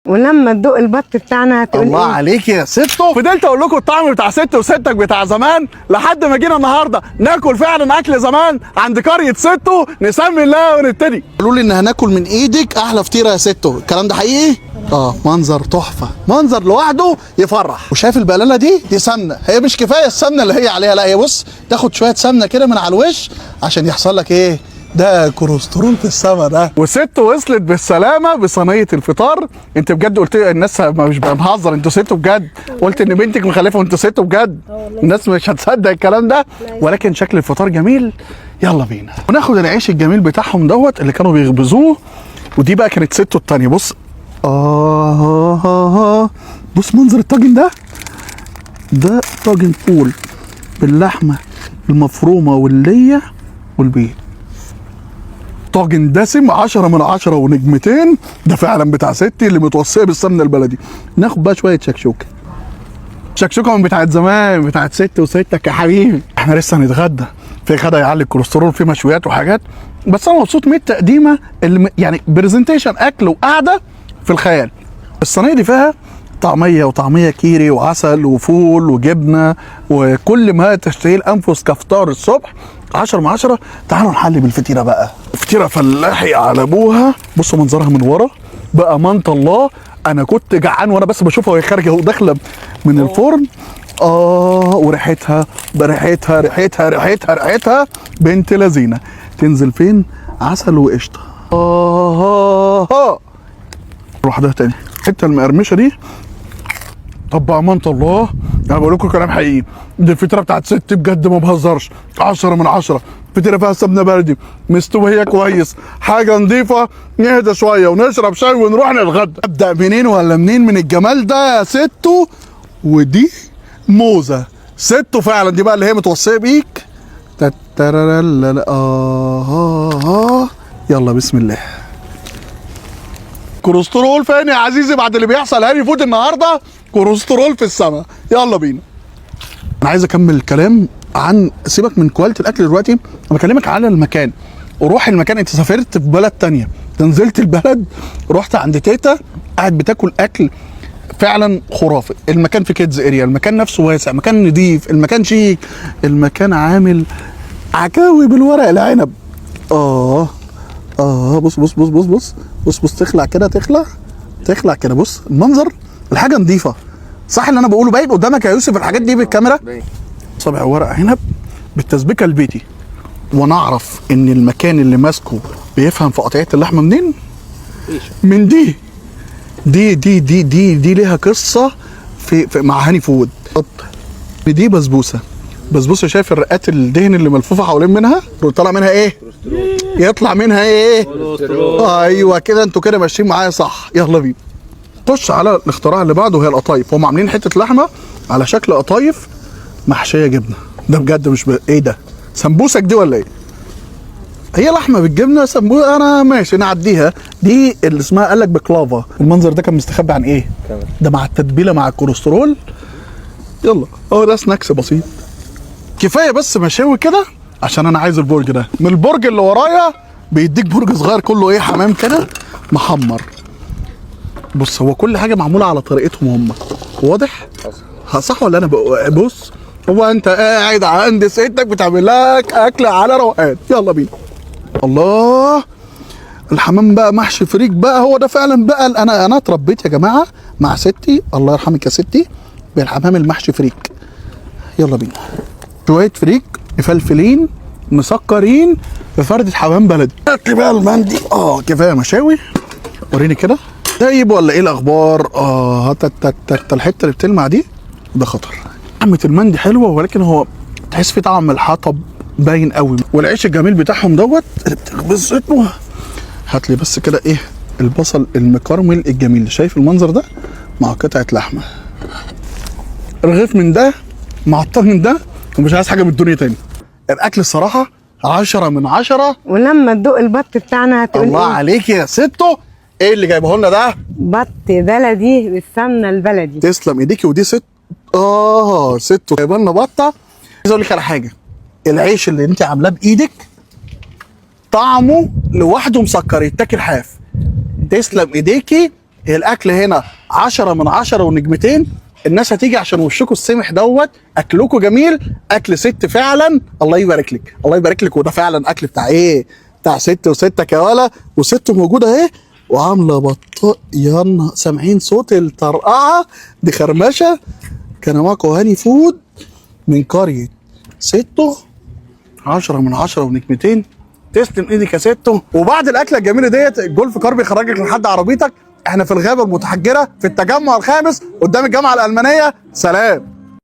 ولما تدوق البط بتاعنا هتقول الله عليك يا ستو. فضلت اقول لكم الطعم بتاع ست وستك بتاع زمان لحد ما جينا النهارده ناكل فعلا اكل زمان عند قريه ستو. نسمي الله ونبتدي. قالوا لي ان هناكل من ايدك احلى فطيره يا ستو، الكلام ده حقيقي؟ منظر تحفه، منظر لوحده يفرح. وشايف البقلاله دي سمنه، هي مش كفايه السمنه اللي هي عليها، لا هي بص تاخد شويه سمنه كده من على الوش عشان يحصل لك ايه؟ ده كوليسترول في السما ده. وست وصلت بالسلامه بصينيه الفطار. انت بجد قلت الناس مش بهزر، انتوا ستوا بجد. قلت ان بنتك مخلفه وانتوا ستوا بجد. الناس مش هتصدق الكلام ده، ولكن شكل الفطار جميل. يلا بينا وناخد العيش الجميل بتاعهم دوت اللي كانوا بيخبزوه. ودي بقى كانت ستو التانيه. بص بص منظر الطاجن ده طاجن فول باللحمه المفرومه والليه والبيض. طاجن دسم 10 من 10 ونجمتين. ده فعلا بتاع ستي اللي متوصيه بالسمنه البلدي. ناخد بقى شويه شكشوكه من بتاعت زمان، بتاعت ست وستك يا حبيبي. احنا لسه هنتغدى في غدا يعلي الكوليسترول، في مشويات وحاجات. بس انا مبسوط من التقديمه اللي يعني برزنتيشن اكل وقعده في الخيال. الصينيه دي فيها طعميه كيري وعسل وفول وجبنه وكل ما تشتهيه الانفس كفطار الصبح. 10 من 10. تعالوا نحلي بالفطيره بقى. فطيره فلاحي على ابوها. بصوا منظرها من ورا بقى منت الله. انا كنت جعان وانا بس بشوفها وهي خارجه وداخله من الفرن. وريحتها ريحتها بنت لذينه. تنزل فين؟ عسل وقشطه. روح ده تاني الحته المقرمشه دي. طب بأمانة الله انا بقول لكم كلام حقيقي، دي الفطيره بتاعت ست بجد ما بهزرش. 10 من 10. فطيره فيها سمنه بلدي مستويه كويس، حاجه نظيفه. نهدى شويه ونشرب شاي ونروح نتغدى. ابدا منين ولا منين من الجمال ده يا ستو؟ ودي موزه ستو فعلا، دي بقى اللي هي متوصيه بيك. يلا بسم الله. كوليسترول فين يا عزيزي بعد اللي بيحصل هاني فود النهارده؟ كوليسترول في السماء. يلا بينا. انا عايز اكمل الكلام عن سيبك من كواليتي الاكل دلوقتي. انا بكلمك على المكان. وروح المكان. انت سافرت في بلد تانية، نزلت البلد رحت عند تيتا قاعد بتاكل اكل فعلا خرافي. المكان في كيدز اريا، المكان نفسه واسع، مكان نضيف، المكان شيك، المكان عامل عكاوي بالورق العنب. بص بص بص بص بص بص بص تخلع كده تخلع كده. بص المنظر، الحاجه نظيفه. صح اللي انا بقوله باين قدامك يا يوسف الحاجات دي بالكاميرا؟ صابع ورق عنب بالتسبيكه البيتي. وانا اعرف ان المكان اللي ماسكه بيفهم في قطعيه اللحمه منين؟ من دي ليها قصه في مع هاني فود. دي بسبوسه. شايف الرقات الدهن اللي ملفوفه حوالين منها؟ طالع منها ايه؟ يطلع منها ايه؟ ايوه كده، انتوا كده ماشيين معايا صح. يلا بينا خش على الاختراع اللي بعده وهي القطايف. هم عاملين حته لحمه على شكل قطايف محشيه جبنه. ده بجد مش ايه ده؟ سمبوسك دي ولا ايه؟ هي لحمه بالجبنه سمبوسه. انا ماشي نعديها. دي اللي اسمها قالك بكلافا. المنظر ده كان مستخبي عن ايه؟ ده مع التتبيله مع الكوليسترول. يلا ده سناكس بسيط كفايه. بس مشاوي كده عشان انا عايز البرج ده. من البرج اللي ورايا بيديك برج صغير كله ايه حمام كده محمر. بص هو كل حاجه معموله على طريقتهم هم. واضح؟ صح ولا انا بص هو انت قاعد عند ستك بتعمل لك اكل على روقان. يلا بينا. الله الحمام بقى محشي فريك بقى. هو ده فعلا بقى. انا اتربيت يا جماعه مع ستي الله يرحمك يا ستي بالحمام المحشي فريك. يلا بينا. شويه فريك مفلفلين مسكرين في فردة حمام بلدي. هات لي بقى المندي. كفايه مشاوي. وريني كده طيب ولا ايه الاخبار؟ الحته اللي بتلمع دي ده خطر. طعمه المندي حلوه ولكن هو تحس في طعم الحطب باين قوي. والعيش الجميل بتاعهم دوت اللي بتخبزته. هات لي بس كده ايه البصل المكرمل الجميل. شايف المنظر ده مع قطعه لحمه. رغيف من ده مع الطاجن ده ومش عايز حاجه من الدنيا تاني. الاكل الصراحه 10 من 10. ولما تدوق البط بتاعنا هتقول الله عليك يا ستو. ايه اللي جايبه لنا ده؟ بط بلدي بالسمنه البلدي. تسلم ايديكي. ودي ست ستو جايبه لنا بطه. عايز اقول لك على حاجه، العيش اللي انت عاملاه بايدك طعمه لوحده مسكر يتاكل حاف. تسلم ايديكي الاكل هنا 10 من 10 ونجمتين. الناس هتيجي عشان وشكوا السمح دوت، اكلكوا جميل، اكل ست فعلا. الله يبارك لك، الله يبارك لك. وده فعلا اكل بتاع ايه؟ بتاع ست وستك يا ولا. وست موجوده اهي وعامله بطاء. يلا سامعين صوت الطرقعه دي؟ خرمشه. كان معكم هاني فود من قريه ستو، 10 من 10 ونجمتين. تسلم ايدك يا ستو. وبعد الاكله الجميله ديت الجولف كار بيخرجك لحد عربيتك. احنا في الغابه المتحجره في التجمع الخامس قدام الجامعه الالمانيه. سلام.